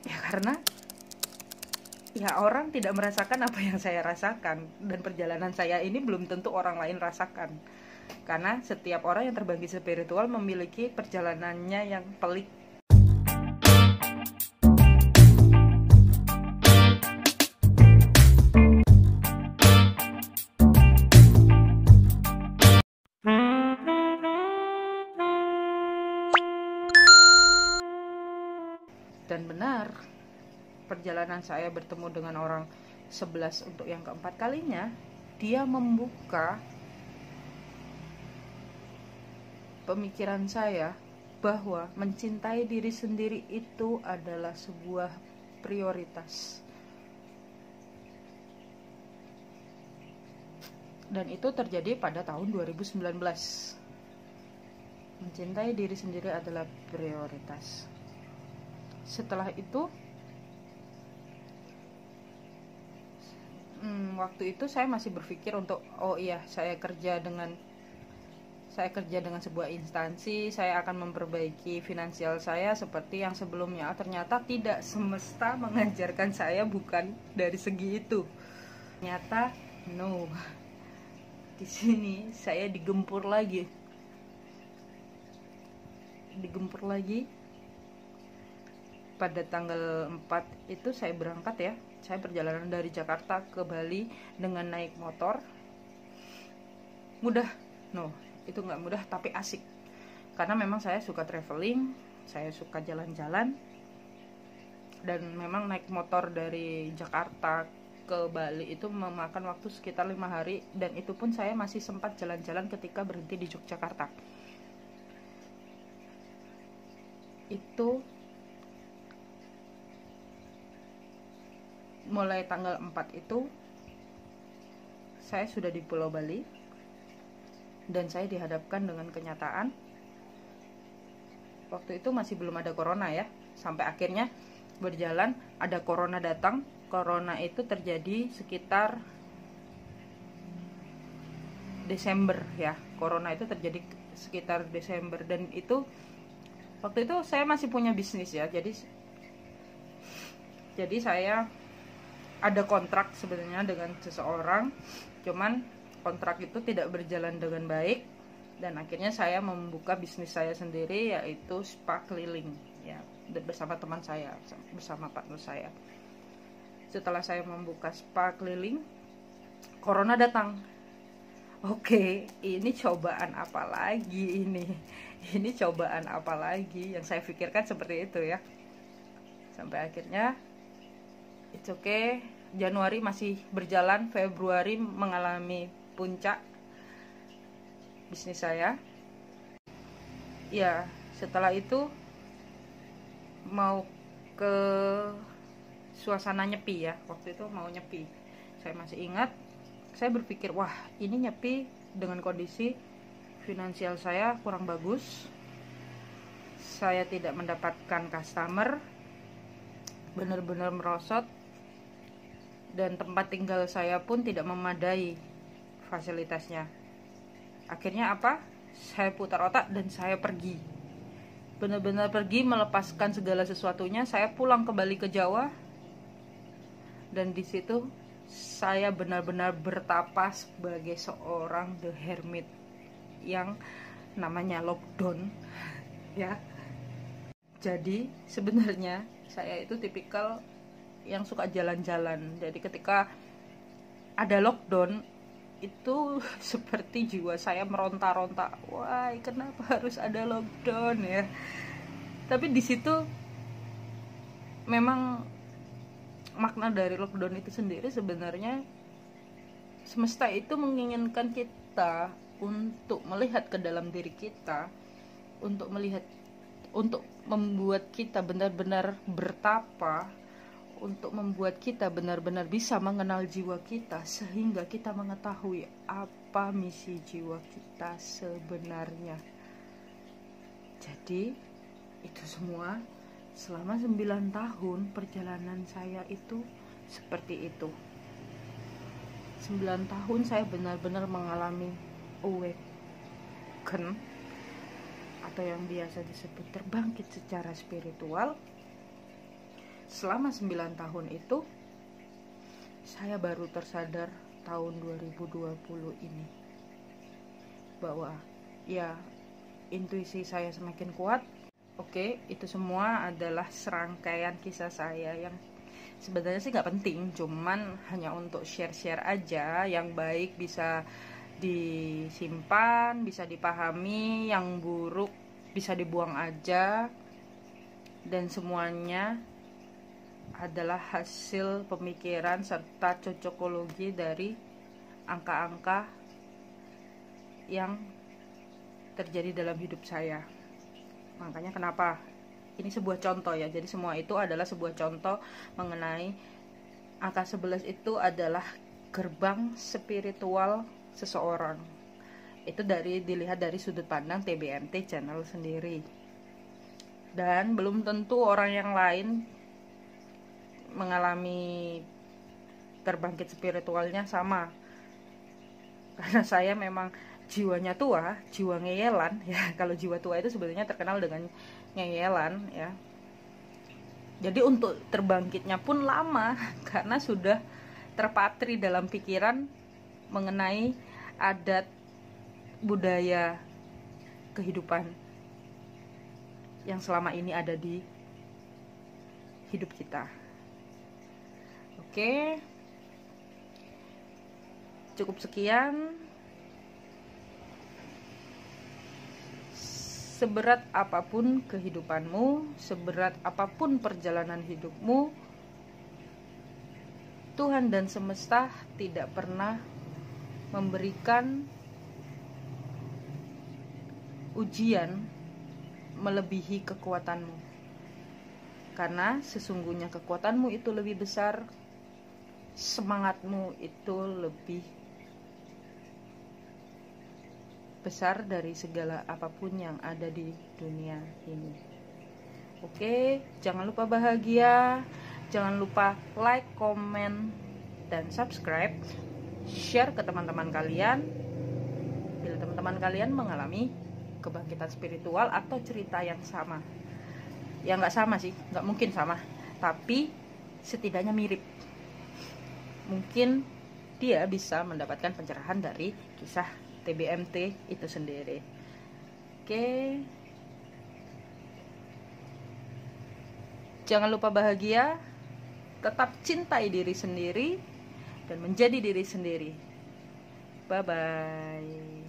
Ya karena ya orang tidak merasakan apa yang saya rasakan, dan perjalanan saya ini belum tentu orang lain rasakan. Karena setiap orang yang terbangkit spiritual memiliki perjalanannya yang pelik. Dan benar, perjalanan saya bertemu dengan orang 11 untuk yang keempat kalinya, dia membuka pemikiran saya bahwa mencintai diri sendiri itu adalah sebuah prioritas. Dan itu terjadi pada tahun 2019. Mencintai diri sendiri adalah prioritas. Setelah itu, waktu itu saya masih berpikir untuk, oh iya, saya kerja dengan sebuah instansi, saya akan memperbaiki finansial saya seperti yang sebelumnya. Ternyata tidak, semesta mengajarkan saya bukan dari segi itu. Ternyata no. Di sini saya digempur lagi. Pada tanggal 4 itu saya berangkat ya. Saya perjalanan dari Jakarta ke Bali dengan naik motor. Mudah? No, itu nggak mudah, tapi asik. Karena memang saya suka traveling, saya suka jalan-jalan. Dan memang naik motor dari Jakarta ke Bali itu memakan waktu sekitar 5 hari. Dan itu pun saya masih sempat jalan-jalan ketika berhenti di Yogyakarta. Itu mulai tanggal 4 itu saya sudah di Pulau Bali, dan saya dihadapkan dengan kenyataan. Waktu itu masih belum ada corona ya, sampai akhirnya berjalan ada corona datang. Corona itu terjadi sekitar Desember ya. Corona itu terjadi sekitar Desember, dan itu waktu itu saya masih punya bisnis ya. Jadi saya ada kontrak sebenarnya dengan seseorang, cuman kontrak itu tidak berjalan dengan baik, dan akhirnya saya membuka bisnis saya sendiri, yaitu spa keliling ya, bersama teman saya, bersama partner saya. Setelah saya membuka spa keliling, corona datang. Oke, ini cobaan apa lagi ini? Ini cobaan apa lagi? Yang saya pikirkan seperti itu ya. Sampai akhirnya it's okay, Januari masih berjalan, Februari mengalami puncak bisnis saya. Ya, setelah itu mau ke suasana nyepi ya. Waktu itu mau nyepi. Saya masih ingat, saya berpikir, wah, ini nyepi dengan kondisi finansial saya kurang bagus. Saya tidak mendapatkan customer, benar-benar merosot. Dan tempat tinggal saya pun tidak memadai fasilitasnya. Akhirnya apa? Saya putar otak dan saya pergi. Benar-benar pergi, melepaskan segala sesuatunya. Saya pulang kembali ke Jawa. Dan di situ saya benar-benar bertapa sebagai seorang the hermit yang namanya lockdown ya. Jadi sebenarnya saya itu tipikal yang suka jalan-jalan. Jadi ketika ada lockdown itu seperti jiwa saya meronta-ronta. Wah, kenapa harus ada lockdown ya? Tapi di situ memang makna dari lockdown itu sendiri sebenarnya semesta itu menginginkan kita untuk melihat ke dalam diri kita, untuk membuat kita benar-benar bertapa, untuk membuat kita benar-benar bisa mengenal jiwa kita, sehingga kita mengetahui apa misi jiwa kita sebenarnya. Jadi itu semua selama 9 tahun perjalanan saya itu seperti itu. 9 tahun saya benar-benar mengalami awaken, atau yang biasa disebut terbangkit secara spiritual. selama 9 tahun itu saya baru tersadar tahun 2020 ini bahwa ya intuisi saya semakin kuat. Oke, itu semua adalah serangkaian kisah saya yang sebenarnya sih nggak penting, cuman hanya untuk share-share aja. Yang baik bisa disimpan, bisa dipahami, yang buruk bisa dibuang aja. Dan semuanya adalah hasil pemikiran serta cocokologi dari angka-angka yang terjadi dalam hidup saya. Makanya kenapa ini sebuah contoh ya. Jadi semua itu adalah sebuah contoh mengenai angka 11 itu adalah gerbang spiritual seseorang. Itu dilihat dari sudut pandang TBMT channel sendiri. Dan belum tentu orang yang lain mengalami terbangkit spiritualnya sama. Karena saya memang jiwanya tua, jiwa ngeyelan ya. Kalau jiwa tua itu sebenarnya terkenal dengan ngeyelan ya. Jadi untuk terbangkitnya pun lama karena sudah terpatri dalam pikiran mengenai adat budaya kehidupan yang selama ini ada di hidup kita. Oke, cukup sekian. Seberat apapun kehidupanmu, seberat apapun perjalanan hidupmu, Tuhan dan semesta tidak pernah memberikan ujian melebihi kekuatanmu. Karena sesungguhnya kekuatanmu itu lebih besar, semangatmu itu lebih besar dari segala apapun yang ada di dunia ini. Oke, jangan lupa bahagia, jangan lupa like, komen, dan subscribe, share ke teman-teman kalian bila teman-teman kalian mengalami kebangkitan spiritual atau cerita yang sama. Ya nggak sama sih, nggak mungkin sama, tapi setidaknya mirip. Mungkin dia bisa mendapatkan pencerahan dari kisah TBMT itu sendiri. Oke, jangan lupa bahagia, tetap cintai diri sendiri dan menjadi diri sendiri. Bye bye.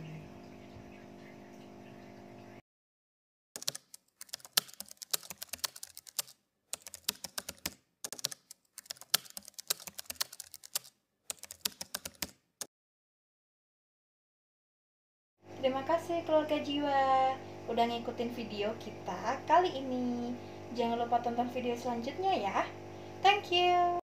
Terima kasih keluarga jiwa udah ngikutin video kita kali ini. Jangan lupa tonton video selanjutnya ya. Thank you.